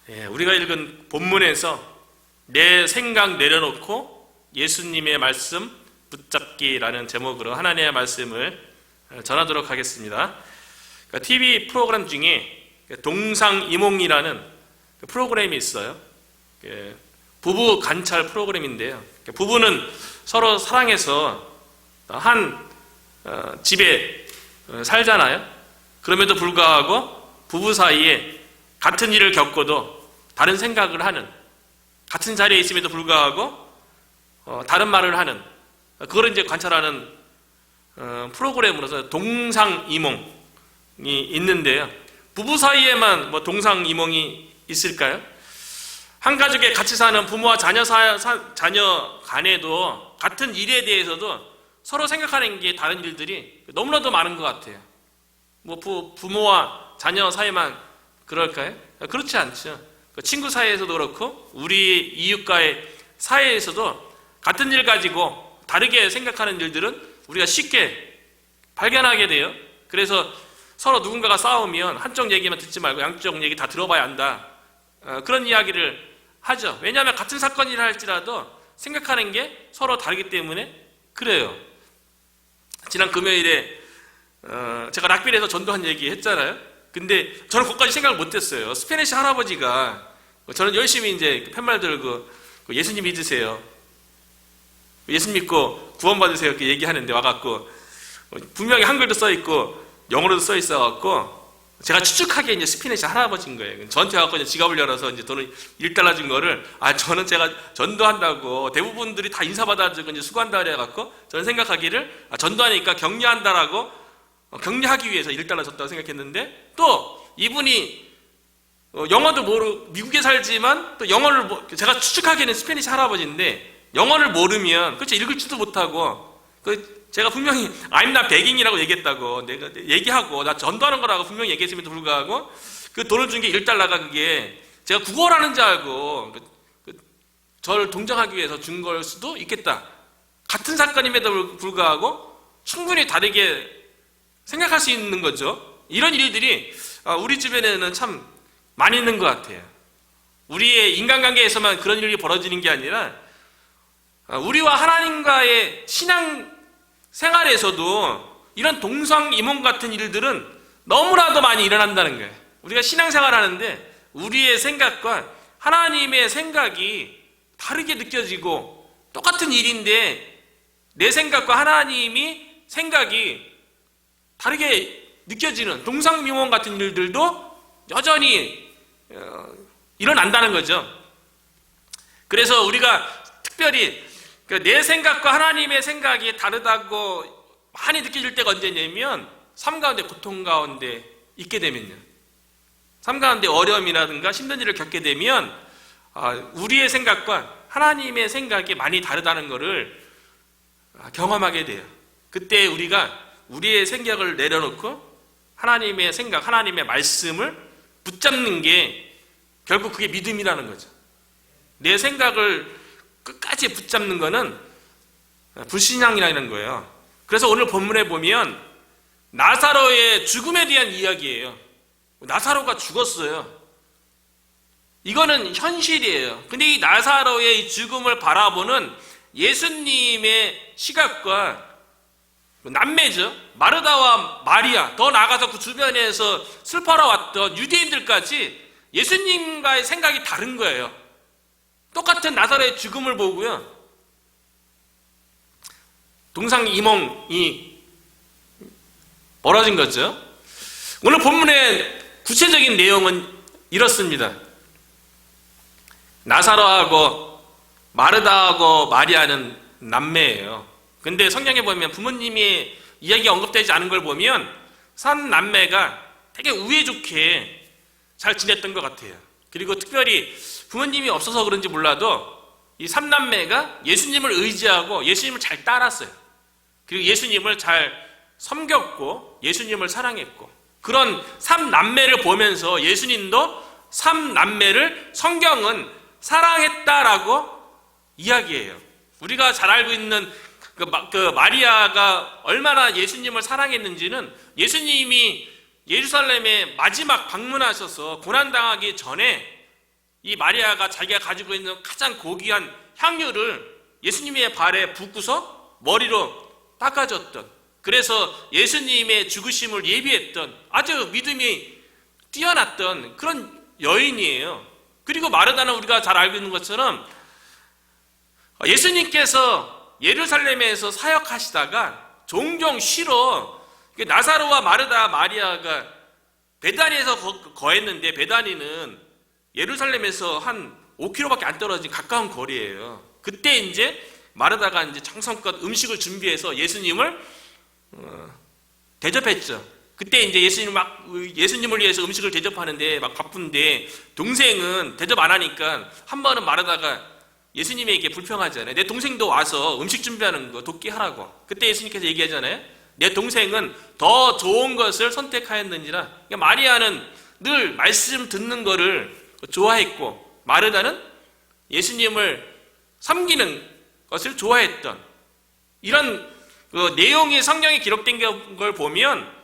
우리가 읽은 본문에서 내 생각 내려놓고 예수님의 말씀 붙잡기라는 제목으로 하나님의 말씀을 전하도록 하겠습니다. TV 프로그램 중에 동상이몽이라는 프로그램이 있어요. 부부 관찰 프로그램인데요. 부부는 서로 사랑해서 한 집에 살잖아요. 그럼에도 불구하고 부부 사이에 같은 일을 겪고도 다른 생각을 하는, 같은 자리에 있음에도 불구하고 다른 말을 하는, 그걸 이제 관찰하는 프로그램으로서 동상이몽이 있는데요. 부부 사이에만 동상이몽이 있을까요? 한 가족에 같이 사는 부모와 자녀 간에도 같은 일에 대해서도 서로 생각하는 게 다른 일들이 너무나도 많은 것 같아요. 부모와 자녀 사이만 그럴까요? 그렇지 않죠. 친구 사이에서도 그렇고 우리 이웃과의 사이에서도 같은 일 가지고 다르게 생각하는 일들은 우리가 쉽게 발견하게 돼요. 그래서 서로 누군가가 싸우면 한쪽 얘기만 듣지 말고 양쪽 얘기 다 들어봐야 한다. 그런 이야기를 하죠. 왜냐하면 같은 사건이라 할지라도 생각하는 게 서로 다르기 때문에 그래요. 지난 금요일에 제가 락빌에서 전도한 얘기 했잖아요. 근데 저는 그것까지 생각을 못했어요. 스페니시 할아버지가 저는 열심히 이제 팻말 들고 예수님 믿으세요, 예수 믿고 구원받으세요 이렇게 얘기하는데 와갖고 분명히 한글도 써있고 영어로도 써있어갖고 제가 추측하기에 이제 스페니시 할아버지인 거예요. 저한테 와갖고 이제 지갑을 열어서 이제 돈을 $1 준 거를 저는 제가 전도한다고 대부분들이 다 인사받아주고 이제 수고한다 그래갖고 저는 생각하기를 전도하니까 격려한다라고 격려하기 위해서 $1 줬다고 생각했는데 또 이분이 영어도 모르고 미국에 살지만 또 영어를 제가 추측하기에는 스페니시 할아버지인데 영어를 모르면 그렇죠, 읽을 줄도 못하고 제가 분명히 I'm not begging이라고 얘기했다고 내가 얘기하고 나 전도하는 거라고 분명히 얘기했음에도 불구하고 그 돈을 준 게 $1가 그게 제가 국어라는 줄 알고 저를 동정하기 위해서 준 걸 수도 있겠다. 같은 사건임에도 불구하고 충분히 다르게 생각할 수 있는 거죠. 이런 일들이 우리 주변에는 참 많이 있는 것 같아요. 우리의 인간관계에서만 그런 일이 벌어지는 게 아니라 우리와 하나님과의 신앙 생활에서도 이런 동상이몽 같은 일들은 너무나도 많이 일어난다는 거예요. 우리가 신앙생활 하는데 우리의 생각과 하나님의 생각이 다르게 느껴지고 똑같은 일인데 내 생각과 하나님이 생각이 다르게 느껴지는 동상이몽 같은 일들도 여전히 일어난다는 거죠. 그래서 우리가 특별히 내 생각과 하나님의 생각이 다르다고 많이 느껴질 때가 언제냐면 삶 가운데 고통 가운데 있게 되면요, 삶 가운데 어려움이라든가 힘든 일을 겪게 되면 우리의 생각과 하나님의 생각이 많이 다르다는 것을 경험하게 돼요. 그때 우리가 우리의 생각을 내려놓고 하나님의 생각, 하나님의 말씀을 붙잡는 게 결국 그게 믿음이라는 거죠. 내 생각을 끝까지 붙잡는 거는 불신앙이라는 거예요. 그래서 오늘 본문에 보면 나사로의 죽음에 대한 이야기예요. 나사로가 죽었어요. 이거는 현실이에요. 근데 이 나사로의 이 죽음을 바라보는 예수님의 시각과 남매죠. 마르다와 마리아, 더 나아가서 그 주변에서 슬퍼하러 왔던 유대인들까지 예수님과의 생각이 다른 거예요. 똑같은 나사로의 죽음을 보고요, 동상이몽이 벌어진 거죠. 오늘 본문의 구체적인 내용은 이렇습니다. 나사로하고 마르다하고 마리아는 남매예요. 근데 성경에 보면 부모님의 이야기가 언급되지 않은 걸 보면 산 남매가 되게 우애 좋게 잘 지냈던 것 같아요. 그리고 특별히 부모님이 없어서 그런지 몰라도 이 삼남매가 예수님을 의지하고 예수님을 잘 따랐어요. 그리고 예수님을 잘 섬겼고 예수님을 사랑했고, 그런 삼남매를 보면서 예수님도 삼남매를 성경은 사랑했다라고 이야기해요. 우리가 잘 알고 있는 그 마리아가 얼마나 예수님을 사랑했는지는 예수님이 예루살렘에 마지막 방문하셔서 고난당하기 전에 이 마리아가 자기가 가지고 있는 가장 고귀한 향유를 예수님의 발에 붓고서 머리로 닦아줬던, 그래서 예수님의 죽으심을 예비했던 아주 믿음이 뛰어났던 그런 여인이에요. 그리고 마르다는 우리가 잘 알고 있는 것처럼 예수님께서 예루살렘에서 사역하시다가 종종 쉬러 나사로와 마르다, 마리아가 베다니에서 거했는데, 베다니는 예루살렘에서 한 5km밖에 안 떨어진 가까운 거리예요. 그때 이제 마르다가 이제 정성껏 음식을 준비해서 예수님을 대접했죠. 그때 이제 예수님을 위해서 음식을 대접하는데 막 바쁜데, 동생은 대접 안 하니까 한 번은 마르다가 예수님에게 불평하잖아요. 내 동생도 와서 음식 준비하는 거 돕게 하라고. 그때 예수님께서 얘기하잖아요. 내 동생은 더 좋은 것을 선택하였느니라. 그러니까 마리아는 늘 말씀 듣는 거를 좋아했고, 마르다는 예수님을 섬기는 것을 좋아했던, 이런 그 내용이 성경에 기록된 걸 보면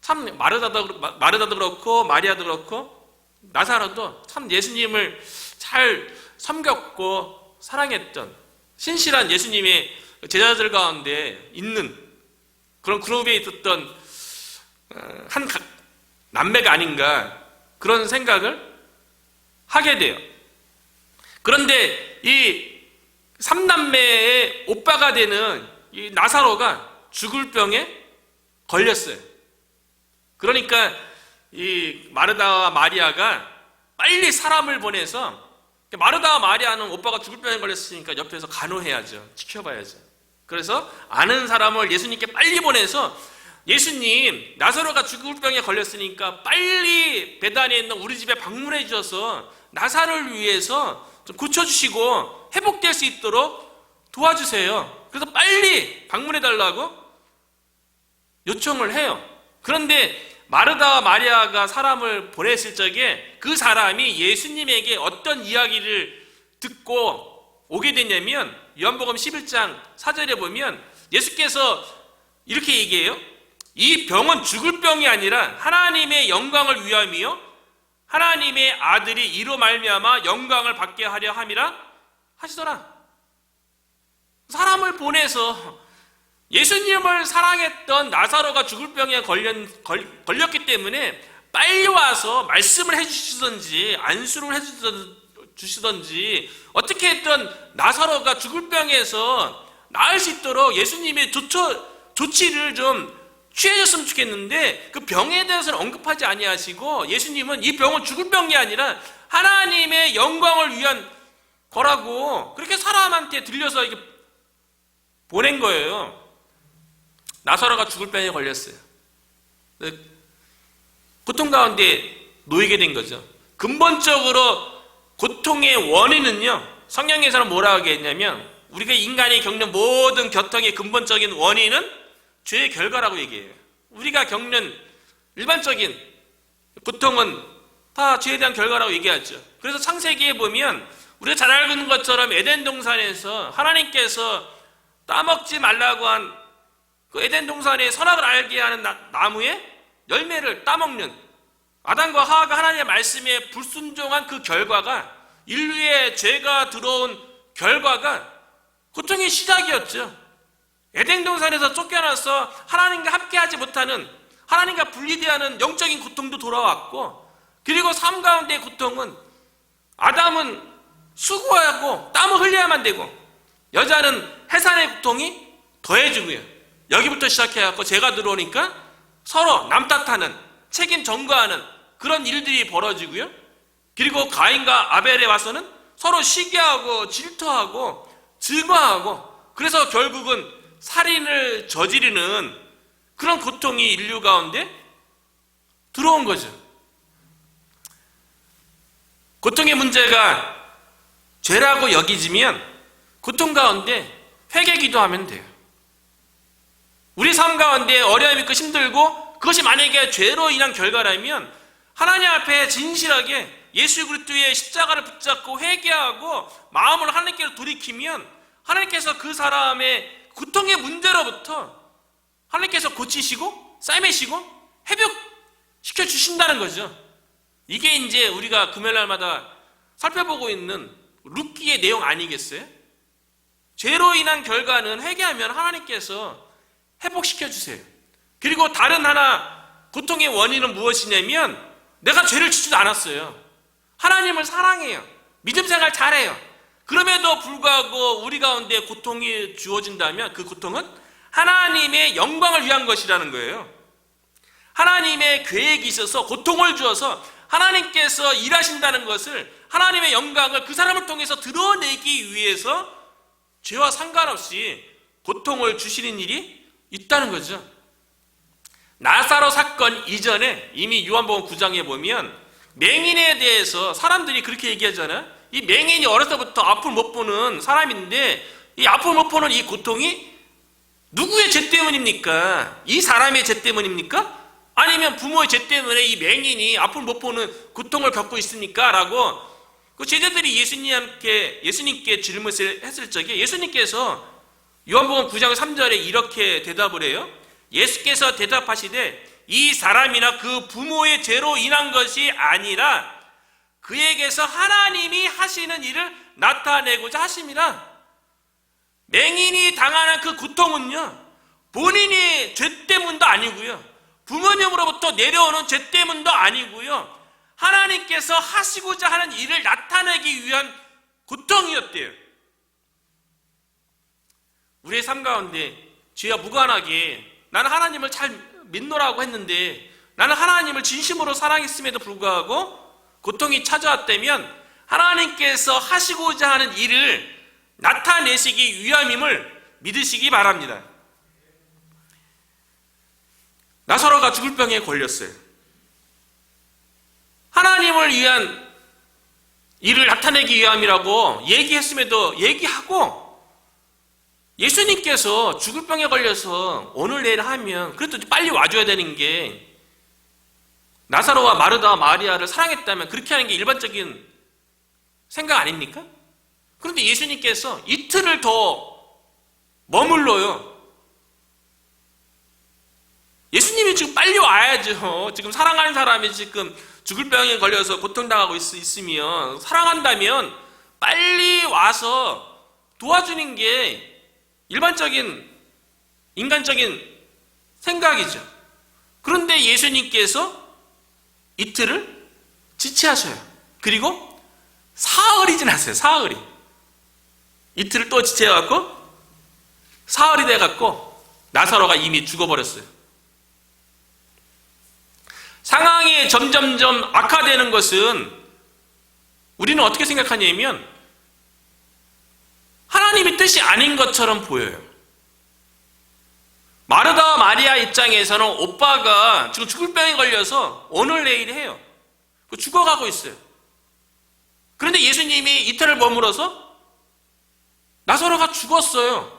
참 마르다도 그렇고 마리아도 그렇고 나사로도 참 예수님을 잘 섬겼고 사랑했던 신실한 예수님의 제자들 가운데 있는 그런 그룹에 있었던 한 남매가 아닌가, 그런 생각을 하게 돼요. 그런데 이 삼남매의 오빠가 되는 이 나사로가 죽을 병에 걸렸어요. 그러니까 이 마르다와 마리아가 빨리 사람을 보내서, 마르다와 마리아는 오빠가 죽을 병에 걸렸으니까 옆에서 간호해야죠. 지켜봐야죠. 그래서 아는 사람을 예수님께 빨리 보내서, 예수님, 나사로가 죽을 병에 걸렸으니까 빨리 베다니에 있는 우리 집에 방문해 주셔서 나사로를 위해서 좀 고쳐주시고 회복될 수 있도록 도와주세요. 그래서 빨리 방문해 달라고 요청을 해요. 그런데 마르다와 마리아가 사람을 보냈을 적에 그 사람이 예수님에게 어떤 이야기를 듣고 오게 됐냐면, 요한복음 11장 4절에 보면 예수께서 이렇게 얘기해요. 이 병은 죽을 병이 아니라 하나님의 영광을 위함이요 하나님의 아들이 이로 말미암아 영광을 받게 하려 함이라 하시더라. 사람을 보내서 예수님을 사랑했던 나사로가 죽을 병에 걸렸기 때문에 빨리 와서 말씀을 해주시든지 안수를 해주시든지 어떻게 했던 나사로가 죽을 병에서 나을 수 있도록 예수님의 조치를 좀 취해줬으면 좋겠는데, 그 병에 대해서는 언급하지 아니하시고 예수님은 이 병은 죽을 병이 아니라 하나님의 영광을 위한 거라고 그렇게 사람한테 들려서 이렇게 보낸 거예요. 나사로가 죽을 병에 걸렸어요. 고통 가운데 놓이게 된 거죠. 근본적으로 고통의 원인은요, 성경에서는 뭐라고 하겠냐면, 우리가 인간이 겪는 모든 고통의 근본적인 원인은 죄의 결과라고 얘기해요. 우리가 겪는 일반적인 고통은 다 죄에 대한 결과라고 얘기하죠. 그래서 창세기에 보면 우리가 잘 알고 있는 것처럼 에덴 동산에서 하나님께서 따먹지 말라고 한 그 에덴 동산의 선악을 알게 하는 나무의 열매를 따먹는 아담과 하와가 하나님의 말씀에 불순종한 그 결과가, 인류의 죄가 들어온 결과가 고통의 시작이었죠. 에덴 동산에서 쫓겨나서 하나님과 함께하지 못하는, 하나님과 분리되어하는 영적인 고통도 돌아왔고, 그리고 삶 가운데의 고통은 아담은 수고하고 땀을 흘려야만 되고, 여자는 해산의 고통이 더해지고요. 여기부터 시작해갖고 죄가 들어오니까 서로 남 탓하는, 책임 전가하는 그런 일들이 벌어지고요. 그리고 가인과 아벨에 와서는 서로 시기하고 질투하고 증오하고, 그래서 결국은 살인을 저지르는 그런 고통이 인류 가운데 들어온 거죠. 고통의 문제가 죄라고 여기지면 고통 가운데 회개 기도하면 돼요. 우리 삶 가운데 어려움이 있고 힘들고 그것이 만약에 죄로 인한 결과라면 하나님 앞에 진실하게 예수 그리스도의 십자가를 붙잡고 회개하고 마음을 하나님께로 돌이키면 하나님께서 그 사람의 고통의 문제로부터 하나님께서 고치시고 싸매시고 회복시켜 주신다는 거죠. 이게 이제 우리가 금요일 날마다 살펴보고 있는 룻기의 내용 아니겠어요? 죄로 인한 결과는 회개하면 하나님께서 회복시켜 주세요. 그리고 다른 하나 고통의 원인은 무엇이냐면 내가 죄를 짓지도 않았어요. 하나님을 사랑해요. 믿음 생활 잘해요. 그럼에도 불구하고 우리 가운데 고통이 주어진다면 그 고통은 하나님의 영광을 위한 것이라는 거예요. 하나님의 계획이 있어서 고통을 주어서 하나님께서 일하신다는 것을, 하나님의 영광을 그 사람을 통해서 드러내기 위해서 죄와 상관없이 고통을 주시는 일이 있다는 거죠. 나사로 사건 이전에 이미 요한복음 9장에 보면 맹인에 대해서 사람들이 그렇게 얘기하잖아요. 이 맹인이 어렸을 때부터 앞을 못 보는 사람인데 이 앞을 못 보는 이 고통이 누구의 죄 때문입니까? 이 사람의 죄 때문입니까? 아니면 부모의 죄 때문에 이 맹인이 앞을 못 보는 고통을 겪고 있습니까? 라고 그 제자들이 예수님께 질문을 했을 적에 예수님께서 요한복음 9장 3절에 이렇게 대답을 해요. 예수께서 대답하시되 이 사람이나 그 부모의 죄로 인한 것이 아니라 그에게서 하나님이 하시는 일을 나타내고자 하심이라. 맹인이 당하는 그 고통은요, 본인이 죄 때문도 아니고요, 부모님으로부터 내려오는 죄 때문도 아니고요, 하나님께서 하시고자 하는 일을 나타내기 위한 고통이었대요. 우리의 삶 가운데 죄와 무관하게 나는 하나님을 잘 믿노라고 했는데 나는 하나님을 진심으로 사랑했음에도 불구하고 고통이 찾아왔다면 하나님께서 하시고자 하는 일을 나타내시기 위함임을 믿으시기 바랍니다. 나사로가 죽을 병에 걸렸어요. 하나님을 위한 일을 나타내기 위함이라고 얘기했음에도 얘기하고 예수님께서 죽을 병에 걸려서 오늘 내일 하면 그래도 빨리 와줘야 되는 게 나사로와 마르다와 마리아를 사랑했다면 그렇게 하는 게 일반적인 생각 아닙니까? 그런데 예수님께서 이틀을 더 머물러요. 예수님이 지금 빨리 와야죠. 지금 사랑하는 사람이 지금 죽을 병에 걸려서 고통당하고 있으면 사랑한다면 빨리 와서 도와주는 게 일반적인 인간적인 생각이죠. 그런데 예수님께서 이틀을 지체하셔요. 그리고 사흘이 지났어요. 사흘이. 이틀을 또 지체해갖고 사흘이 돼갖고 나사로가 이미 죽어버렸어요. 상황이 점점점 악화되는 것은 우리는 어떻게 생각하냐면 하나님의 뜻이 아닌 것처럼 보여요. 마르다와 마리아 입장에서는 오빠가 지금 죽을 병에 걸려서 오늘 내일 해요. 죽어가고 있어요. 그런데 예수님이 이틀을 머물어서 나사로가 죽었어요.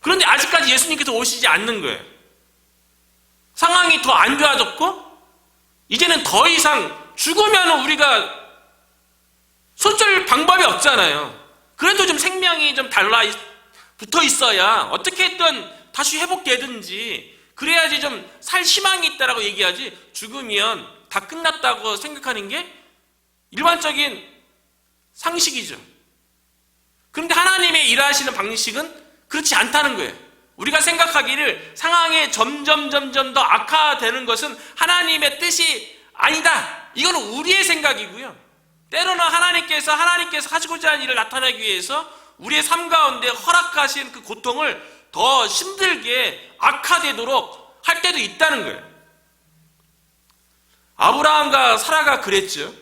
그런데 아직까지 예수님께서 오시지 않는 거예요. 상황이 더 안 좋아졌고 이제는 더 이상 죽으면 우리가 손쓸 방법이 없잖아요. 그래도 좀 생명이 좀 붙어 있어야 어떻게든 다시 회복되든지 그래야지 좀 살 희망이 있다라고 얘기하지, 죽으면 다 끝났다고 생각하는 게 일반적인 상식이죠. 그런데 하나님의 일하시는 방식은 그렇지 않다는 거예요. 우리가 생각하기를 상황이 점점 더 악화되는 것은 하나님의 뜻이 아니다. 이건 우리의 생각이고요. 때로는 하나님께서 하시고자 하는 일을 나타내기 위해서 우리의 삶 가운데 허락하신 그 고통을 더 힘들게 악화되도록 할 때도 있다는 거예요. 아브라함과 사라가 그랬죠.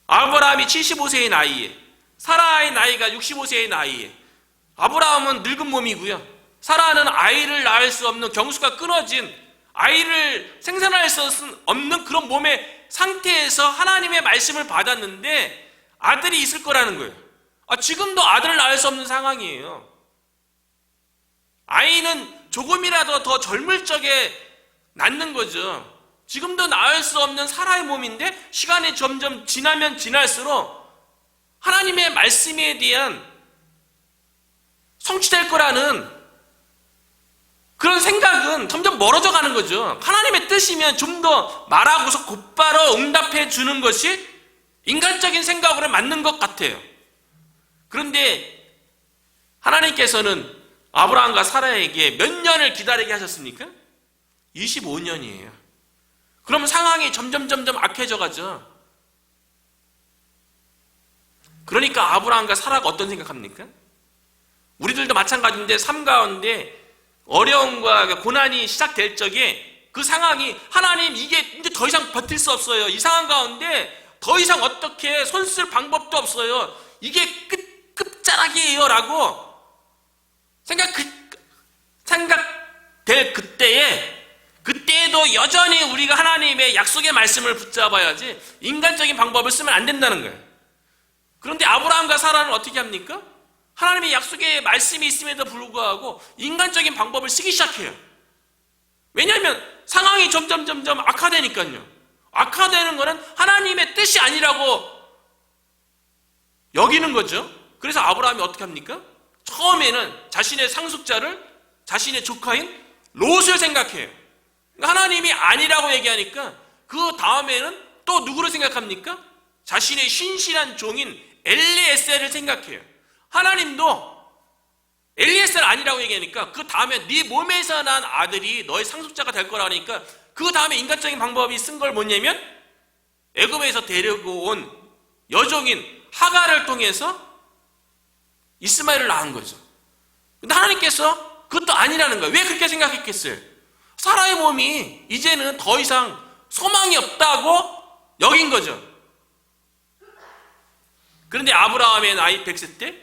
아브라함이 75세의 나이에, 사라의 나이가 65세의 나이에, 아브라함은 늙은 몸이고요, 사라는 아이를 낳을 수 없는, 경수가 끊어진 아이를 생산할 수 없는 그런 몸의 상태에서 하나님의 말씀을 받았는데 아들이 있을 거라는 거예요. 지금도 아들을 낳을 수 없는 상황이에요. 아이는 조금이라도 더 젊을 적에 낳는 거죠. 지금도 낳을 수 없는 사라의 몸인데 시간이 점점 지나면 지날수록 하나님의 말씀에 대한 성취될 거라는 그런 생각은 점점 멀어져 가는 거죠. 하나님의 뜻이면 좀 더 말하고서 곧바로 응답해 주는 것이 인간적인 생각으로 맞는 것 같아요. 그런데 하나님께서는 아브라함과 사라에게 몇 년을 기다리게 하셨습니까? 25년이에요. 그럼 상황이 점점 악해져 가죠. 그러니까 아브라함과 사라가 어떤 생각합니까? 우리들도 마찬가지인데 삶 가운데 어려움과 고난이 시작될 적에 그 상황이 하나님 이게 이제 더 이상 버틸 수 없어요. 이 상황 가운데 더 이상 어떻게 손 쓸 방법도 없어요. 이게 끝자락이에요 라고 생각될 그때에도 여전히 우리가 하나님의 약속의 말씀을 붙잡아야지 인간적인 방법을 쓰면 안 된다는 거예요. 그런데 아브라함과 사라는 어떻게 합니까? 하나님의 약속의 말씀이 있음에도 불구하고 인간적인 방법을 쓰기 시작해요. 왜냐하면 상황이 점점 악화되니까요. 악화되는 것은 하나님의 뜻이 아니라고 여기는 거죠. 그래서 아브라함이 어떻게 합니까? 처음에는 자신의 상속자를 자신의 조카인 롯을 생각해요. 하나님이 아니라고 얘기하니까 그 다음에는 또 누구를 생각합니까? 자신의 신실한 종인 엘리에셀을 생각해요. 하나님도 엘리에셀 아니라고 얘기하니까 그 다음에 네 몸에서 난 아들이 너의 상속자가 될 거라고 하니까 그 다음에 인간적인 방법이 쓴 걸 뭐냐면 애굽에서 데리고 온 여종인 하갈을 통해서 이스마엘을 낳은 거죠. 근데 하나님께서 그것도 아니라는 거예요. 왜 그렇게 생각했겠어요? 사라의 몸이 이제는 더 이상 소망이 없다고 여긴 거죠. 그런데 아브라함의 나이 100세 때,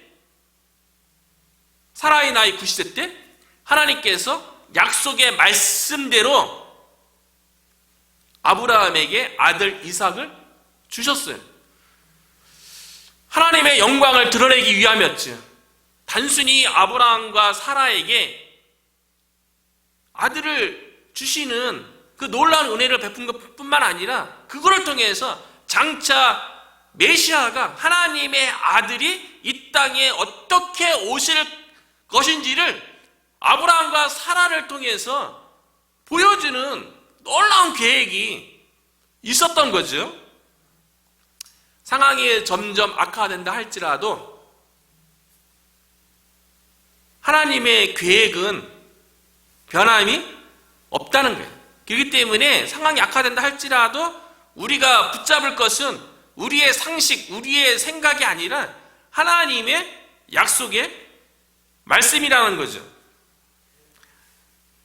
사라의 나이 90세 때 하나님께서 약속의 말씀대로 아브라함에게 아들 이삭을 주셨어요. 하나님의 영광을 드러내기 위함이었죠. 단순히 아브라함과 사라에게 아들을 주시는 그 놀라운 은혜를 베푼 것뿐만 아니라 그거를 통해서 장차 메시아가 하나님의 아들이 이 땅에 어떻게 오실 것인지를 아브라함과 사라를 통해서 보여주는 놀라운 계획이 있었던 거죠. 상황이 점점 악화된다 할지라도 하나님의 계획은 변함이 없다는 거예요. 그렇기 때문에 상황이 악화된다 할지라도 우리가 붙잡을 것은 우리의 상식, 우리의 생각이 아니라 하나님의 약속의 말씀이라는 거죠.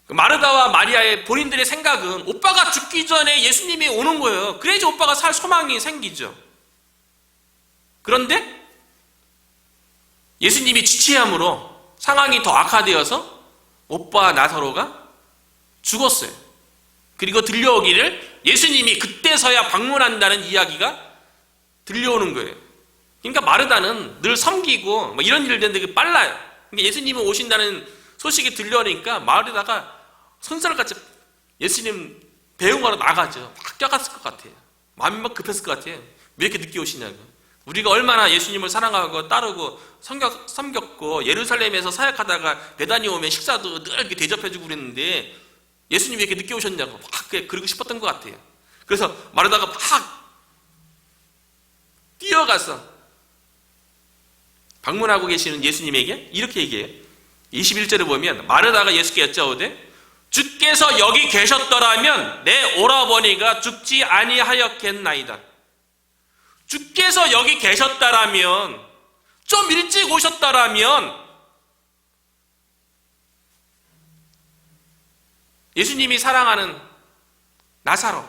마르다와 마리아의 본인들의 생각은 오빠가 죽기 전에 예수님이 오는 거예요. 그래야지 오빠가 살 소망이 생기죠. 그런데 예수님이 지체함으로 상황이 더 악화되어서 오빠 나사로가 죽었어요. 그리고 들려오기를 예수님이 그때서야 방문한다는 이야기가 들려오는 거예요. 그러니까 마르다는 늘 섬기고 이런 일을 되는데 빨라요. 그러니까 예수님이 오신다는 소식이 들려오니까 마르다가 손살같이 예수님 배웅하러 나가죠. 막 껴갔을 것 같아요. 마음이 막 급했을 것 같아요. 왜 이렇게 늦게 오시냐고. 우리가 얼마나 예수님을 사랑하고 따르고 섬겼고 예루살렘에서 사역하다가 배단이 오면 식사도 늘 이렇게 대접해주고 그랬는데 예수님이 왜 이렇게 늦게 오셨냐고 막 그러고 싶었던 것 같아요. 그래서 마르다가 막 뛰어가서 방문하고 계시는 예수님에게 이렇게 얘기해요. 21절에 보면 마르다가 예수께 여짜오되 주께서 여기 계셨더라면 내 오라버니가 죽지 아니하였겠나이다. 주께서 여기 계셨다라면, 좀 일찍 오셨다라면 예수님이 사랑하는 나사로,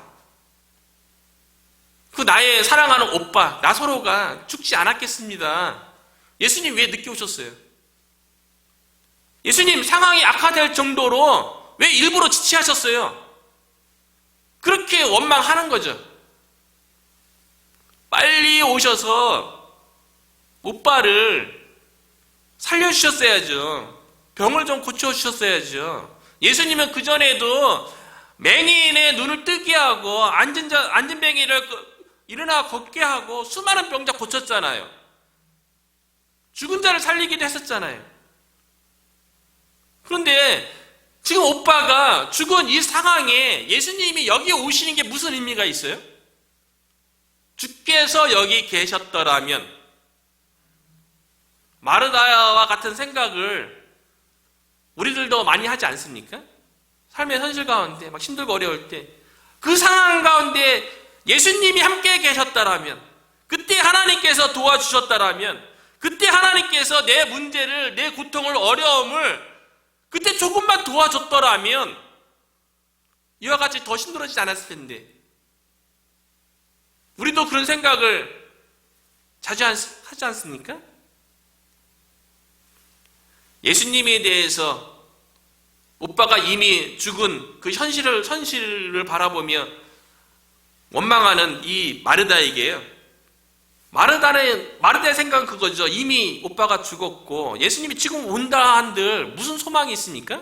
그 나의 사랑하는 오빠 나사로가 죽지 않았겠습니다. 예수님 왜 늦게 오셨어요? 예수님 상황이 악화될 정도로 왜 일부러 지체하셨어요? 그렇게 원망하는 거죠. 빨리 오셔서 오빠를 살려주셨어야죠. 병을 좀 고쳐주셨어야죠. 예수님은 그전에도 맹인의 눈을 뜨게 하고 앉은 뱅이를 일어나 걷게 하고 수많은 병자 고쳤잖아요. 죽은 자를 살리기도 했었잖아요. 그런데 지금 오빠가 죽은 이 상황에 예수님이 여기 오시는 게 무슨 의미가 있어요? 주께서 여기 계셨더라면, 마르다와 같은 생각을 우리들도 많이 하지 않습니까? 삶의 현실 가운데 막 힘들고 어려울 때 그 상황 가운데 예수님이 함께 계셨다라면, 그때 하나님께서 도와주셨다라면, 그때 하나님께서 내 문제를, 내 고통을, 어려움을 그때 조금만 도와줬더라면 이와 같이 더 힘들어지지 않았을 텐데, 우리도 그런 생각을 자주 하지 않습니까? 예수님에 대해서 오빠가 이미 죽은 그 현실을 바라보며 원망하는 이 마르다에게요. 마르다의 생각은 그거죠. 이미 오빠가 죽었고 예수님이 지금 온다 한들 무슨 소망이 있습니까?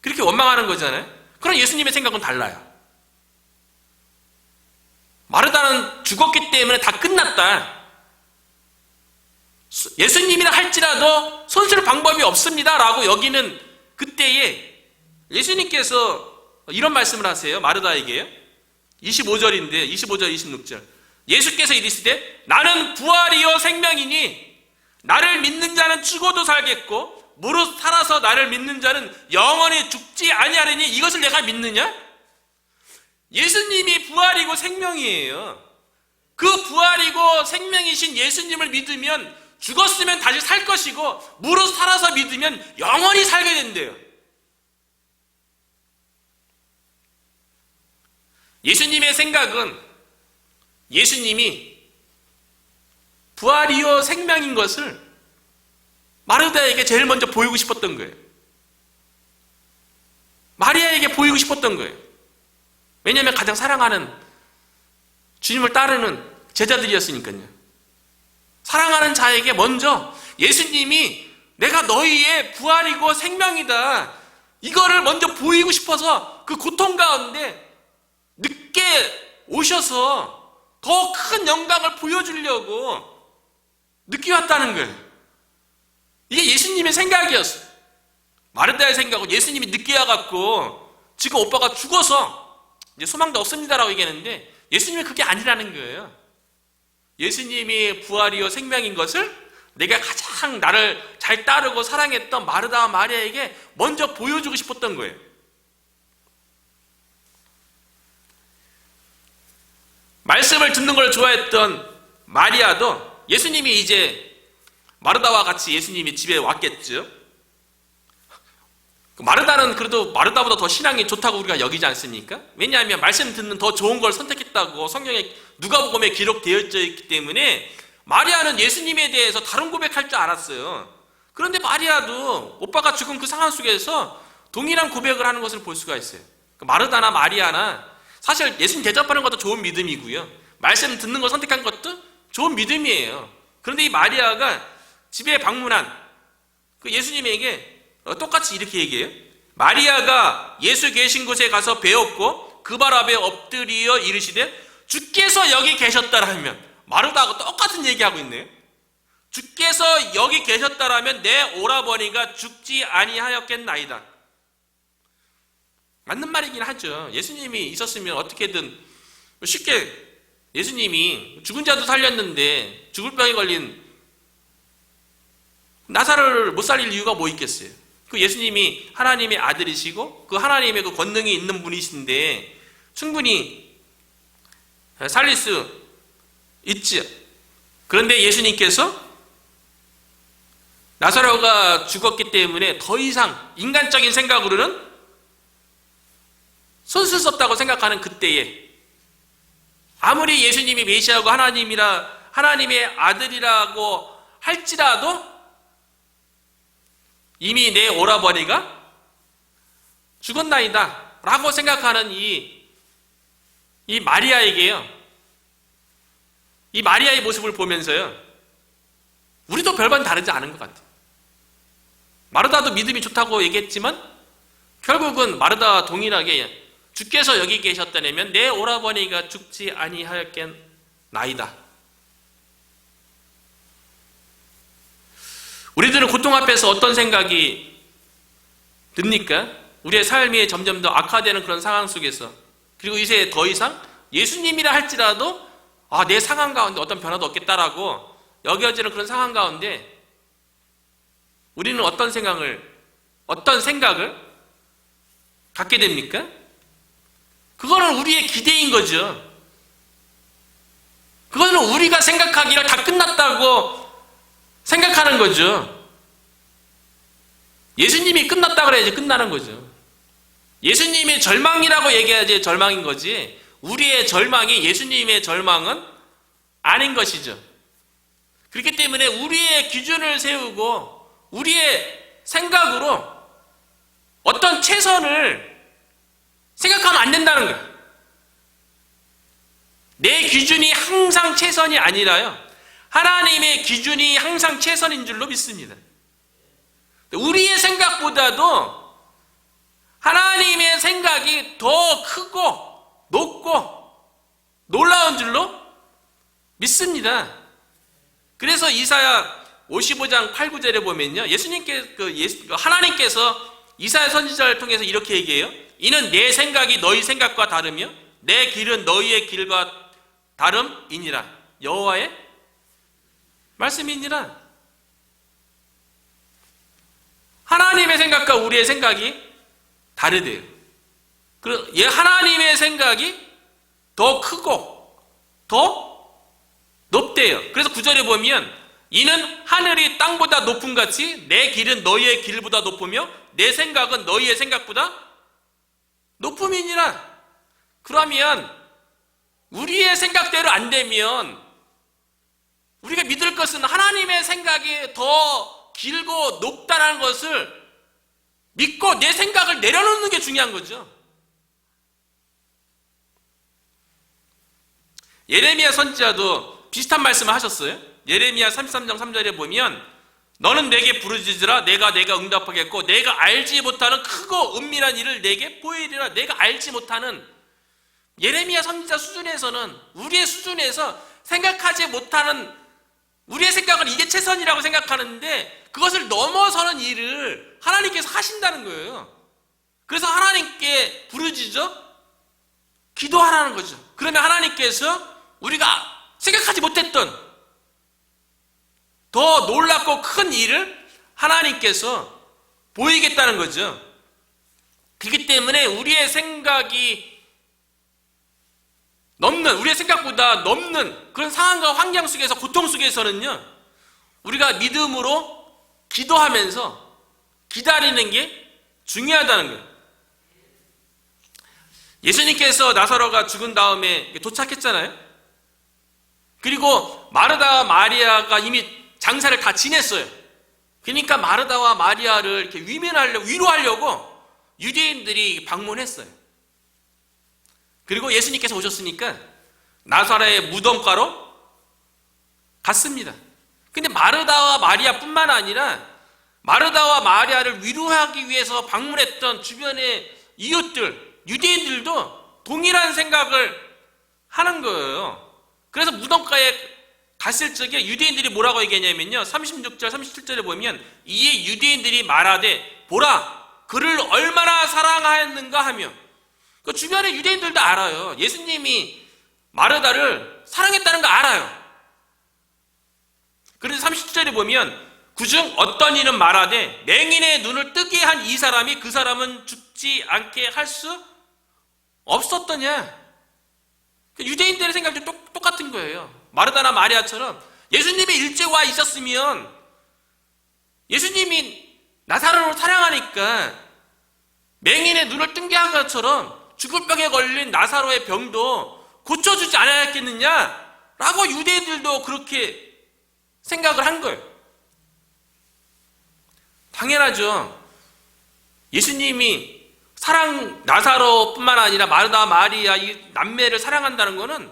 그렇게 원망하는 거잖아요. 그럼 예수님의 생각은 달라요. 마르다는 죽었기 때문에 다 끝났다. 예수님이라 할지라도 손쓸 방법이 없습니다 라고 여기는 그때에 예수님께서 이런 말씀을 하세요. 마르다에게요. 25절인데 25절 26절 예수께서 이르시되 나는 부활이요 생명이니 나를 믿는 자는 죽어도 살겠고 무릇 살아서 나를 믿는 자는 영원히 죽지 아니하리니 이것을 내가 믿느냐? 예수님이 부활이고 생명이에요. 그 부활이고 생명이신 예수님을 믿으면 죽었으면 다시 살 것이고 무릇 살아서 믿으면 영원히 살게 된대요. 예수님의 생각은 예수님이 부활이요 생명인 것을 마르다에게 제일 먼저 보이고 싶었던 거예요. 마리아에게 보이고 싶었던 거예요. 왜냐하면 가장 사랑하는 주님을 따르는 제자들이었으니까요. 사랑하는 자에게 먼저 예수님이 내가 너희의 부활이고 생명이다, 이거를 먼저 보이고 싶어서 그 고통 가운데 늦게 오셔서 더 큰 영광을 보여주려고 늦게 왔다는 거예요. 이게 예수님의 생각이었어요. 마르다의 생각은 예수님이 늦게 와갖고 지금 오빠가 죽어서 이제 소망도 없습니다라고 얘기하는데 예수님은 그게 아니라는 거예요. 예수님이 부활이요 생명인 것을 내가 가장 나를 잘 따르고 사랑했던 마르다와 마리아에게 먼저 보여주고 싶었던 거예요. 말씀을 듣는 걸 좋아했던 마리아도 예수님이 이제 마르다와 같이 예수님이 집에 왔겠죠. 마르다는 그래도 마르다보다 더 신앙이 좋다고 우리가 여기지 않습니까? 왜냐하면 말씀 듣는 더 좋은 걸 선택했다고 성경에 누가복음에 기록되어 있기 때문에 마리아는 예수님에 대해서 다른 고백할 줄 알았어요. 그런데 마리아도 오빠가 죽은 그 상황 속에서 동일한 고백을 하는 것을 볼 수가 있어요. 마르다나 마리아나 사실 예수님 대접하는 것도 좋은 믿음이고요, 말씀 듣는 걸 선택한 것도 좋은 믿음이에요. 그런데 이 마리아가 집에 방문한 그 예수님에게 똑같이 이렇게 얘기해요. 마리아가 예수 계신 곳에 가서 배웠고 그 발 앞에 엎드리어 이르시되 주께서 여기 계셨다라면, 마르다하고 똑같은 얘기하고 있네요. 주께서 여기 계셨다라면 내 오라버니가 죽지 아니하였겠나이다. 맞는 말이긴 하죠. 예수님이 있었으면 어떻게든 쉽게, 예수님이 죽은 자도 살렸는데 죽을 병에 걸린 나사로를 못 살릴 이유가 뭐 있겠어요? 그 예수님이 하나님의 아들이시고 그 하나님의 그 권능이 있는 분이신데 충분히 살릴 수 있지요. 그런데 예수님께서 나사로가 죽었기 때문에 더 이상 인간적인 생각으로는 손쓸 수 없다고 생각하는 그때에 아무리 예수님이 메시아고 하나님의 아들이라고 할지라도 이미 내 오라버니가 죽었나이다 라고 생각하는 이 마리아에게요, 이 마리아의 모습을 보면서요, 우리도 별반 다르지 않은 것 같아요. 마르다도 믿음이 좋다고 얘기했지만 결국은 마르다와 동일하게 주께서 여기 계셨다면 내 오라버니가 죽지 아니하였겠나이다. 우리들은 고통 앞에서 어떤 생각이 듭니까? 우리의 삶이 점점 더 악화되는 그런 상황 속에서, 그리고 이제 더 이상 예수님이라 할지라도 내 상황 가운데 어떤 변화도 없겠다라고 여겨지는 그런 상황 가운데 우리는 어떤 생각을 갖게 됩니까? 그거는 우리의 기대인 거죠. 그거는 우리가 생각하기를 다 끝났다고 생각하는 거죠. 예수님이 끝났다 그래야지 끝나는 거죠. 예수님의 절망이라고 얘기해야지 절망인 거지, 우리의 절망이 예수님의 절망은 아닌 것이죠. 그렇기 때문에 우리의 기준을 세우고 우리의 생각으로 어떤 최선을 생각하면 안 된다는 거예요. 내 기준이 항상 최선이 아니라요, 하나님의 기준이 항상 최선인 줄로 믿습니다. 우리의 생각보다도 하나님의 생각이 더 크고 높고 놀라운 줄로 믿습니다. 그래서 이사야 55장 8, 9절에 보면요, 하나님께서 이사야 선지자를 통해서 이렇게 얘기해요. 이는 내 생각이 너희 생각과 다르며 내 길은 너희의 길과 다름이니라. 여호와의 말씀이니라. 하나님의 생각과 우리의 생각이 다르대요. 하나님의 생각이 더 크고 더 높대요. 그래서 9절에 보면 이는 하늘이 땅보다 높음 같이 내 길은 너희의 길보다 높으며 내 생각은 너희의 생각보다 높음이니라. 그러면 우리의 생각대로 안 되면 우리가 믿을 것은 하나님의 생각이 더 길고 높다는 것을 믿고 내 생각을 내려놓는 게 중요한 거죠. 예레미야 선지자도 비슷한 말씀을 하셨어요. 예레미야 33장 3절에 보면 너는 내게 부르짖으라 내가 응답하겠고 내가 알지 못하는 크고 은밀한 일을 내게 보이리라. 내가 알지 못하는, 예레미야 선지자 수준에서는, 우리의 수준에서 생각하지 못하는, 우리의 생각은 이게 최선이라고 생각하는데 그것을 넘어서는 일을 하나님께서 하신다는 거예요. 그래서 하나님께 부르짖어 기도하라는 거죠. 그러면 하나님께서 우리가 생각하지 못했던 더 놀랍고 큰 일을 하나님께서 보이겠다는 거죠. 그렇기 때문에 우리의 생각보다 넘는 그런 상황과 환경 속에서, 고통 속에서는요, 우리가 믿음으로 기도하면서 기다리는 게 중요하다는 거예요. 예수님께서 나사로가 죽은 다음에 도착했잖아요. 그리고 마르다와 마리아가 이미 장사를 다 지냈어요. 그러니까 마르다와 마리아를 이렇게 위로하려고 유대인들이 방문했어요. 그리고 예수님께서 오셨으니까 나사렛의 무덤가로 갔습니다. 근데 마르다와 마리아뿐만 아니라 마르다와 마리아를 위로하기 위해서 방문했던 주변의 이웃들, 유대인들도 동일한 생각을 하는 거예요. 그래서 무덤가에 갔을 적에 유대인들이 뭐라고 얘기했냐면요, 36절 37절에 보면 이에 유대인들이 말하되 보라 그를 얼마나 사랑하였는가 하며, 그 주변의 유대인들도 알아요. 예수님이 마르다를 사랑했다는 거 알아요. 그래서 37절에 보면 그중 어떤 이는 말하되 맹인의 눈을 뜨게 한 이 사람이 그 사람은 죽지 않게 할 수 없었더냐. 유대인들의 생각도 똑같은 거예요. 마르다나 마리아처럼 예수님이 일찍 와 있었으면, 예수님이 나사로를 사랑하니까 맹인의 눈을 뜬게 한 것처럼 죽을 병에 걸린 나사로의 병도 고쳐주지 않았겠느냐 라고 유대인들도 그렇게 생각을 한 거예요. 당연하죠. 예수님이 나사로뿐만 아니라 마르다, 마리아 이 남매를 사랑한다는 것은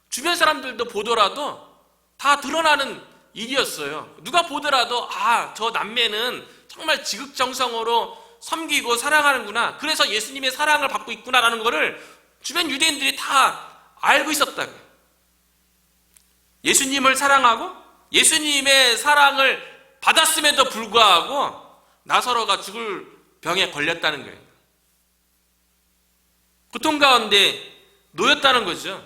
주변 사람들도 보더라도 다 드러나는 일이었어요. 누가 보더라도 저 남매는 정말 지극정성으로 섬기고 사랑하는구나, 그래서 예수님의 사랑을 받고 있구나라는 것을 주변 유대인들이 다 알고 있었다고요. 예수님을 사랑하고 예수님의 사랑을 받았음에도 불구하고 나사로가 죽을 병에 걸렸다는 거예요. 고통 가운데 놓였다는 거죠.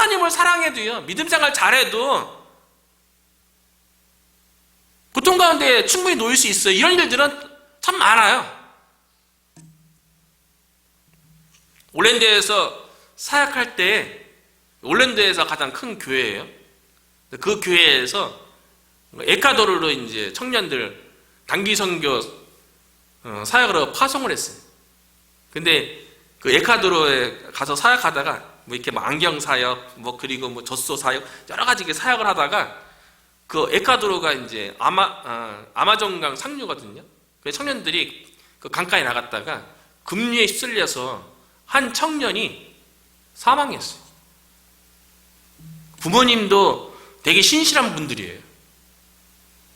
하나님을 사랑해도요, 믿음 생활 잘해도 고통 가운데 충분히 놓일 수 있어요. 이런 일들은 참 많아요. 올랜드에서 사역할 때, 올랜드에서 가장 큰 교회예요. 그 교회에서 에콰도르로 이제 청년들 단기 선교 사역으로 파송을 했어요. 근데 그 에콰도르에 가서 사역하다가 뭐 이렇게 뭐 안경 사역, 뭐 그리고 뭐 젖소 사역, 여러 가지 사역을 하다가 그 에콰도르가 이제 아마존강 상류거든요. 그 청년들이 그 강가에 나갔다가 급류에 휩쓸려서 한 청년이 사망했어요. 부모님도 되게 신실한 분들이에요.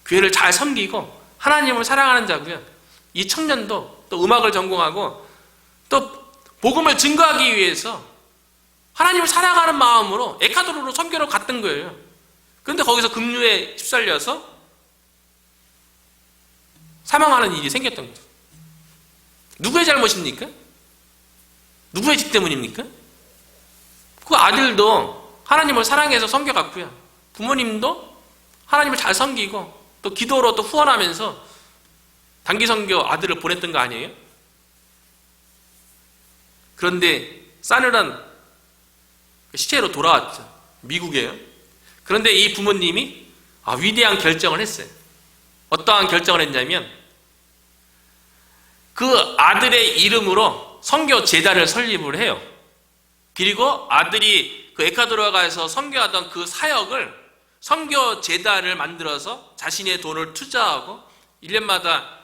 교회를 잘 섬기고 하나님을 사랑하는 자고요. 이 청년도 또 음악을 전공하고 또 복음을 증거하기 위해서 하나님을 사랑하는 마음으로 에콰도르로 선교로 갔던 거예요. 그런데 거기서 급류에 휩쓸려서 사망하는 일이 생겼던 거죠. 누구의 잘못입니까? 누구의 집 때문입니까? 그 아들도 하나님을 사랑해서 섬겨갔고요. 부모님도 하나님을 잘 섬기고 또 기도로 또 후원하면서 단기 선교 아들을 보냈던 거 아니에요? 그런데 싸늘한 시체로 돌아왔죠. 미국에요. 그런데 이 부모님이 위대한 결정을 했어요. 어떠한 결정을 했냐면 그 아들의 이름으로 선교 재단을 설립을 해요. 그리고 아들이 그 에콰도르에 가서 선교하던 그 사역을 선교 재단을 만들어서 자신의 돈을 투자하고 1년마다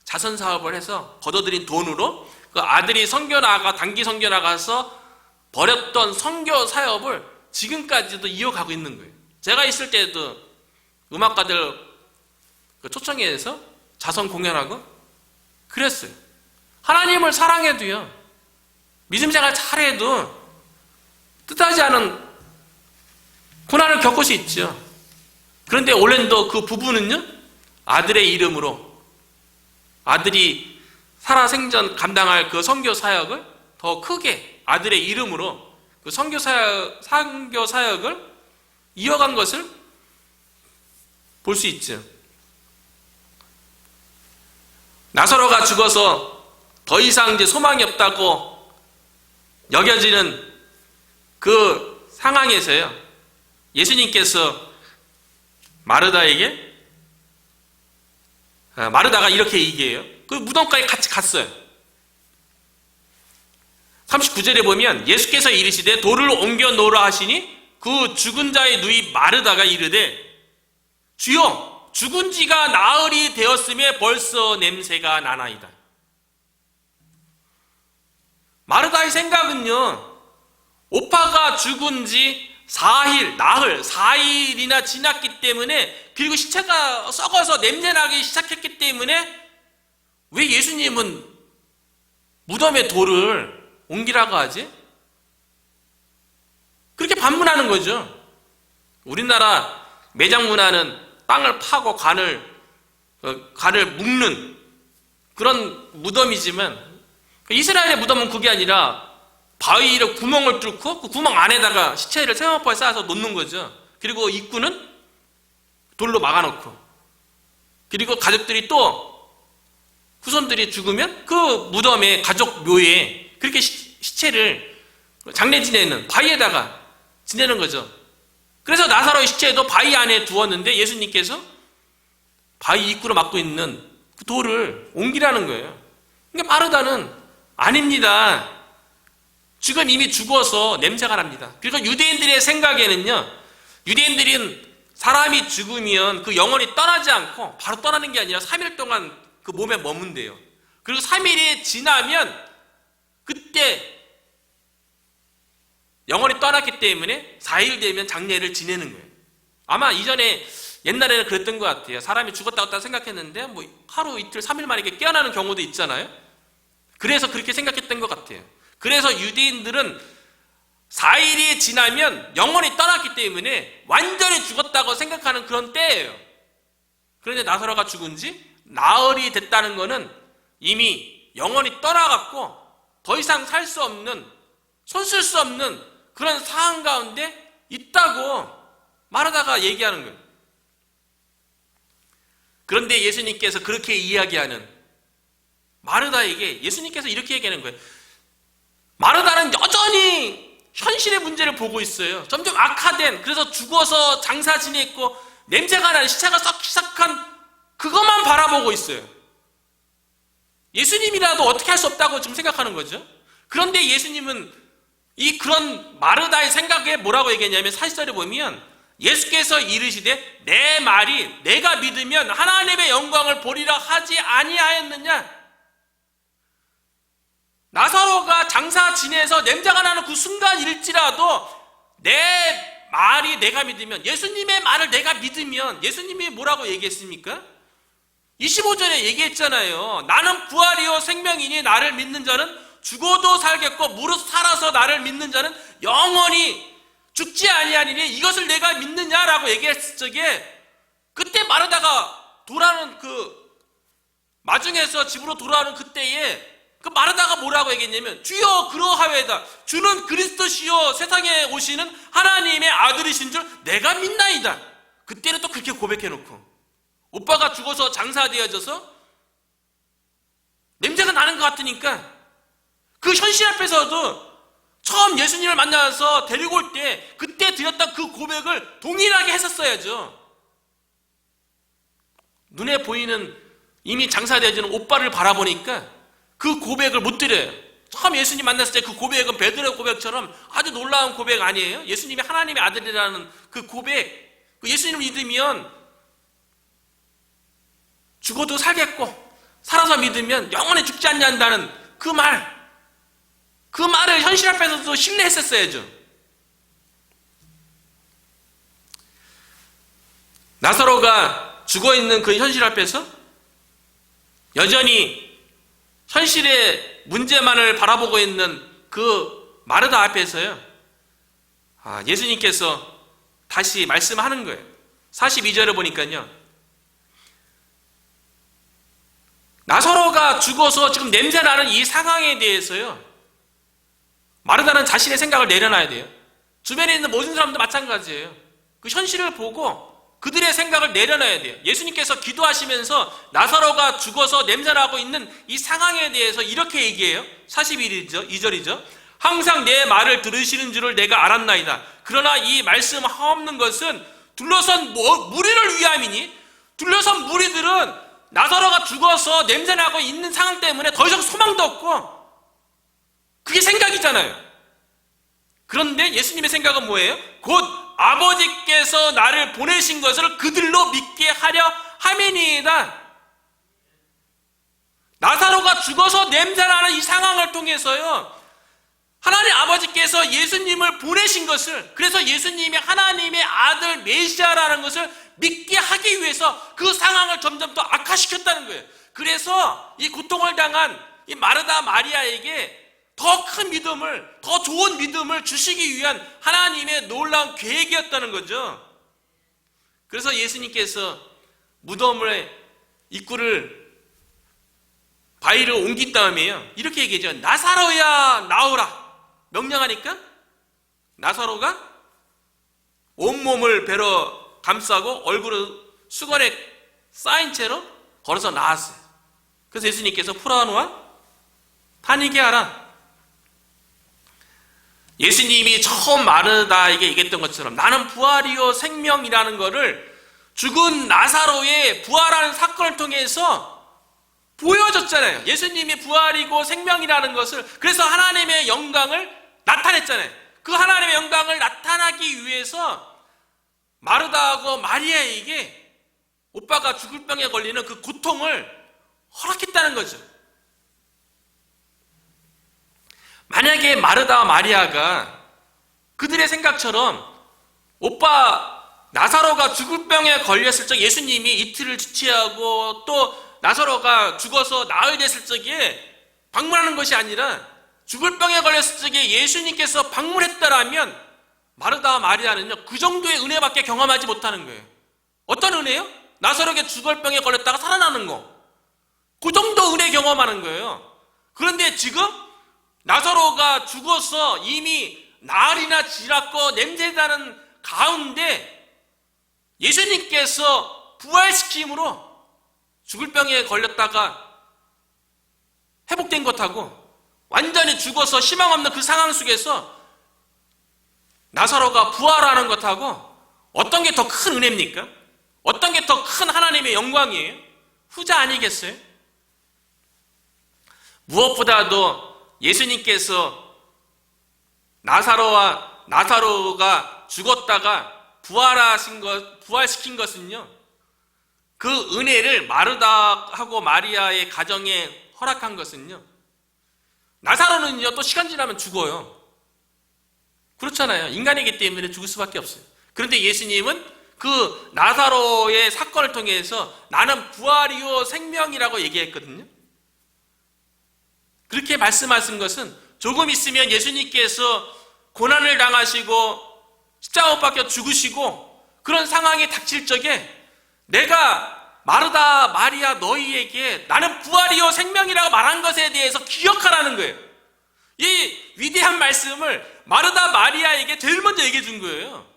자선 사업을 해서 걷어들인 돈으로 그 아들이 선교 나가 단기 선교 나가서 버렸던 선교 사업을 지금까지도 이어가고 있는 거예요. 제가 있을 때도 음악가들 그 초청회에서 자선 공연하고 그랬어요. 하나님을 사랑해도요, 믿음 생활 잘해도 뜻하지 않은 고난을 겪을 수 있죠. 그런데 올랜도 그 부부는요, 아들의 이름으로 아들이 살아생전 감당할 그 선교 사역을 더 크게 아들의 이름으로 그 선교 사역을 이어간 것을 볼 수 있죠. 나사로가 죽어서 더 이상 이제 소망이 없다고 여겨지는 그 상황에서요, 예수님께서 마르다가 이렇게 얘기해요. 그 무덤까지 같이 갔어요. 39절에 보면 예수께서 이르시되 돌을 옮겨 놓으라 하시니 그 죽은 자의 누이 마르다가 이르되 주여 죽은 지가 나흘이 되었음에 벌써 냄새가 나나이다. 마르다의 생각은요, 오빠가 죽은 지 나흘, 4일이나 지났기 때문에, 그리고 시체가 썩어서 냄새나기 시작했기 때문에 왜 예수님은 무덤에 돌을 옮기라고 하지? 그렇게 반문하는 거죠. 우리나라 매장 문화는 땅을 파고 관을 묶는 그런 무덤이지만 이스라엘의 무덤은 그게 아니라 바위에 구멍을 뚫고 그 구멍 안에다가 시체를 세마포에 쌓아서 놓는 거죠. 그리고 입구는 돌로 막아놓고, 그리고 가족들이 또 후손들이 죽으면 그 무덤에 가족 묘에 그렇게 시체를 장례 지내는 바위에다가 지내는 거죠. 그래서 나사로의 시체도 바위 안에 두었는데 예수님께서 바위 입구로 막고 있는 그 돌을 옮기라는 거예요. 그러니까 마르다는 아닙니다. 지금 이미 죽어서 냄새가 납니다. 그리고 유대인들의 생각에는요, 유대인들은 사람이 죽으면 그 영혼이 떠나지 않고 바로 떠나는 게 아니라 3일 동안 그 몸에 머문대요. 그리고 3일이 지나면 그때 영혼이 떠났기 때문에 4일 되면 장례를 지내는 거예요. 아마 이전에 옛날에는 그랬던 것 같아요. 사람이 죽었다고 생각했는데 뭐 하루 이틀 3일 만에 깨어나는 경우도 있잖아요. 그래서 그렇게 생각했던 것 같아요. 그래서 유대인들은 4일이 지나면 영혼이 떠났기 때문에 완전히 죽었다고 생각하는 그런 때예요. 그런데 나사로가 죽은 지 나흘이 됐다는 것은 이미 영혼이 떠나갔고 더 이상 살 수 없는, 손쓸 수 없는 그런 상황 가운데 있다고 마르다가 얘기하는 거예요. 그런데 예수님께서 그렇게 이야기하는 마르다에게 예수님께서 이렇게 얘기하는 거예요. 마르다는 여전히 현실의 문제를 보고 있어요. 점점 악화된, 그래서 죽어서 장사 지냈고 냄새가 나는 시체가 썩기 시작한 그것만 바라보고 있어요. 예수님이라도 어떻게 할 수 없다고 지금 생각하는 거죠. 그런데 예수님은 그런 마르다의 생각에 뭐라고 얘기했냐면 40절에 보면 예수께서 이르시되 내 말이 내가 믿으면 하나님의 영광을 보리라 하지 아니하였느냐. 나사로가 장사 지내서 냄새가 나는 그 순간일지라도 내 말이 내가 믿으면, 예수님의 말을 내가 믿으면, 예수님이 뭐라고 얘기했습니까? 25절에 얘기했잖아요. 나는 부활이요 생명이니 나를 믿는 자는 죽어도 살겠고 무릇 살아서 나를 믿는 자는 영원히 죽지 아니하니니 이것을 내가 믿느냐라고 얘기했을 적에, 그때 마르다가 돌아오는 마중에서 집으로 돌아오는 그때에 마르다가 뭐라고 얘기했냐면 주여 그러하외다. 주는 그리스도시요 세상에 오시는 하나님의 아들이신 줄 내가 믿나이다. 그때는 또 그렇게 고백해놓고, 오빠가 죽어서 장사되어져서 냄새가 나는 것 같으니까 그 현실 앞에서도 처음 예수님을 만나서 데리고 올 때 그때 드렸던 그 고백을 동일하게 했었어야죠. 눈에 보이는 이미 장사되어지는 오빠를 바라보니까 그 고백을 못 드려요. 처음 예수님 만났을 때 그 고백은 베드로의 고백처럼 아주 놀라운 고백 아니에요? 예수님이 하나님의 아들이라는 그 고백, 예수님을 믿으면 죽어도 살겠고 살아서 믿으면 영원히 죽지 않는다는 그 말을 현실 앞에서도 신뢰했었어야죠. 나사로가 죽어있는 그 현실 앞에서 여전히 현실의 문제만을 바라보고 있는 그 마르다 앞에서요, 예수님께서 다시 말씀하는 거예요. 42절을 보니까요, 나사로가 죽어서 지금 냄새나는 이 상황에 대해서요, 마르다는 자신의 생각을 내려놔야 돼요. 주변에 있는 모든 사람도 마찬가지예요. 그 현실을 보고 그들의 생각을 내려놔야 돼요. 예수님께서 기도하시면서 나사로가 죽어서 냄새나고 있는 이 상황에 대해서 이렇게 얘기해요. 42절이죠. 항상 내 말을 들으시는 줄을 내가 알았나이다. 그러나 이 말씀 하옵는 것은 둘러선 무리를 위함이니, 둘러선 무리들은 나사로가 죽어서 냄새나고 있는 상황 때문에 더 이상 소망도 없고 그게 생각이잖아요. 그런데 예수님의 생각은 뭐예요? 곧 아버지께서 나를 보내신 것을 그들로 믿게 하려 함이니이다. 나사로가 죽어서 냄새나는 이 상황을 통해서요, 하나님 아버지께서 예수님을 보내신 것을, 그래서 예수님이 하나님의 아들 메시아라는 것을 믿게 하기 위해서 그 상황을 점점 더 악화시켰다는 거예요. 그래서 이 고통을 당한 이 마르다 마리아에게 더 큰 믿음을, 더 좋은 믿음을 주시기 위한 하나님의 놀라운 계획이었다는 거죠. 그래서 예수님께서 무덤의 입구를 바위를 옮긴 다음에요, 이렇게 얘기하죠. 나사로야 나오라 명령하니까 나사로가 온몸을 배로 감싸고 얼굴을 수건에 쌓인 채로 걸어서 나왔어요. 그래서 예수님께서 풀어놓아 다니게 하라. 예수님이 처음 마르다에게 얘기했던 것처럼 나는 부활이요 생명이라는 것을 죽은 나사로의 부활하는 사건을 통해서 보여줬잖아요. 예수님이 부활이고 생명이라는 것을, 그래서 하나님의 영광을 나타냈잖아요. 그 하나님의 영광을 나타나기 위해서 마르다하고 마리아에게 오빠가 죽을 병에 걸리는 그 고통을 허락했다는 거죠. 만약에 마르다와 마리아가 그들의 생각처럼 오빠 나사로가 죽을 병에 걸렸을 적 예수님이 이틀을 지체하고 또 나사로가 죽어서 나흘 됐을 적에 방문하는 것이 아니라 죽을 병에 걸렸을 적에 예수님께서 방문했다라면 마르다와 마리아는요, 그 정도의 은혜밖에 경험하지 못하는 거예요. 어떤 은혜요? 나사로에게 죽을 병에 걸렸다가 살아나는 거, 그 정도 은혜 경험하는 거예요. 그런데 지금 나사로가 죽어서 이미 날이나 지났고 냄새나는 가운데 예수님께서 부활시킴으로 죽을 병에 걸렸다가 회복된 것하고 완전히 죽어서 희망 없는 그 상황 속에서 나사로가 부활하는 것하고 어떤 게 더 큰 은혜입니까? 어떤 게 더 큰 하나님의 영광이에요? 후자 아니겠어요? 무엇보다도 예수님께서 나사로가 죽었다가 부활시킨 것은요, 그 은혜를 마르다하고 마리아의 가정에 허락한 것은요, 나사로는요 또 시간 지나면 죽어요. 그렇잖아요. 인간이기 때문에 죽을 수밖에 없어요. 그런데 예수님은 그 나사로의 사건을 통해서 나는 부활이요 생명이라고 얘기했거든요. 그렇게 말씀하신 것은 조금 있으면 예수님께서 고난을 당하시고 십자가 못 박혀 죽으시고 그런 상황이 닥칠 적에 내가 마르다 마리아 너희에게 나는 부활이요 생명이라고 말한 것에 대해서 기억하라는 거예요. 이 위대한 말씀을 마르다 마리아에게 제일 먼저 얘기해 준 거예요.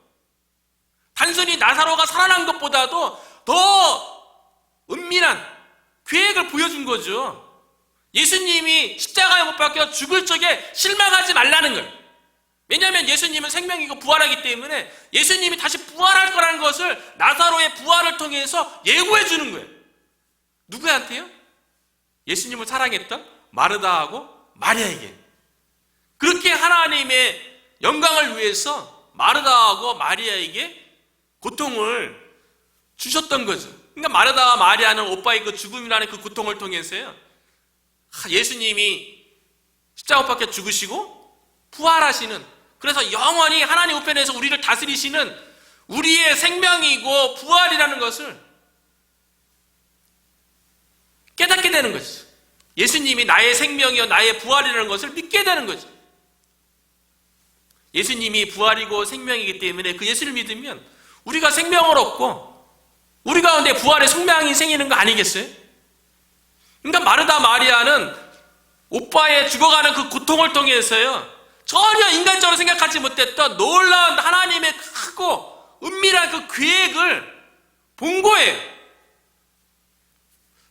단순히 나사로가 살아난 것보다도 더 은밀한 계획을 보여준 거죠. 예수님이 십자가에 못 박혀 죽을 적에 실망하지 말라는 거예요. 왜냐하면 예수님은 생명이고 부활하기 때문에 예수님이 다시 부활할 거라는 것을 나사로의 부활을 통해서 예고해 주는 거예요. 누구한테요? 예수님을 사랑했던 마르다하고 마리아에게. 그렇게 하나님의 영광을 위해서 마르다하고 마리아에게 고통을 주셨던 거죠. 그러니까 마르다와 마리아는 오빠의 그 죽음이라는 그 고통을 통해서요, 예수님이 십자가 못 박혀 죽으시고 부활하시는, 그래서 영원히 하나님 우편에서 우리를 다스리시는 우리의 생명이고 부활이라는 것을 깨닫게 되는 거죠. 예수님이 나의 생명이요 나의 부활이라는 것을 믿게 되는 거죠. 예수님이 부활이고 생명이기 때문에 그 예수를 믿으면 우리가 생명을 얻고 우리 가운데 부활의 속량이 생기는 거 아니겠어요? 그러니까 마르다 마리아는 오빠의 죽어가는 그 고통을 통해서요, 전혀 인간적으로 생각하지 못했던 놀라운 하나님의 크고 은밀한 그 계획을 본 거예요.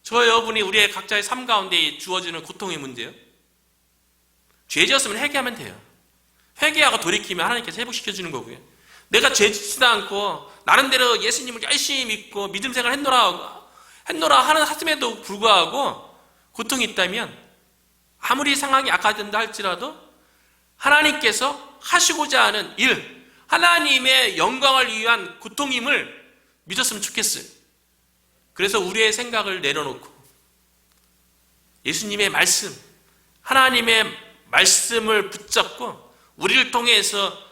저 여러분이 우리의 각자의 삶 가운데 주어지는 고통의 문제요, 죄 지었으면 회개하면 돼요. 회개하고 돌이키면 하나님께서 회복시켜주는 거고요. 내가 죄 짓지도 않고 나름대로 예수님을 열심히 믿고 믿음 생활 했노라 하는 하심에도 불구하고 고통이 있다면 아무리 상황이 악화된다 할지라도 하나님께서 하시고자 하는 일, 하나님의 영광을 위한 고통임을 믿었으면 좋겠어요. 그래서 우리의 생각을 내려놓고 예수님의 말씀, 하나님의 말씀을 붙잡고 우리를 통해서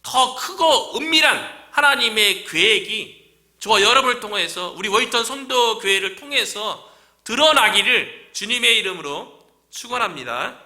더 크고 은밀한 하나님의 계획이 저와 여러분을 통해서 우리 워이턴 성도교회를 통해서 드러나기를 주님의 이름으로 축원합니다.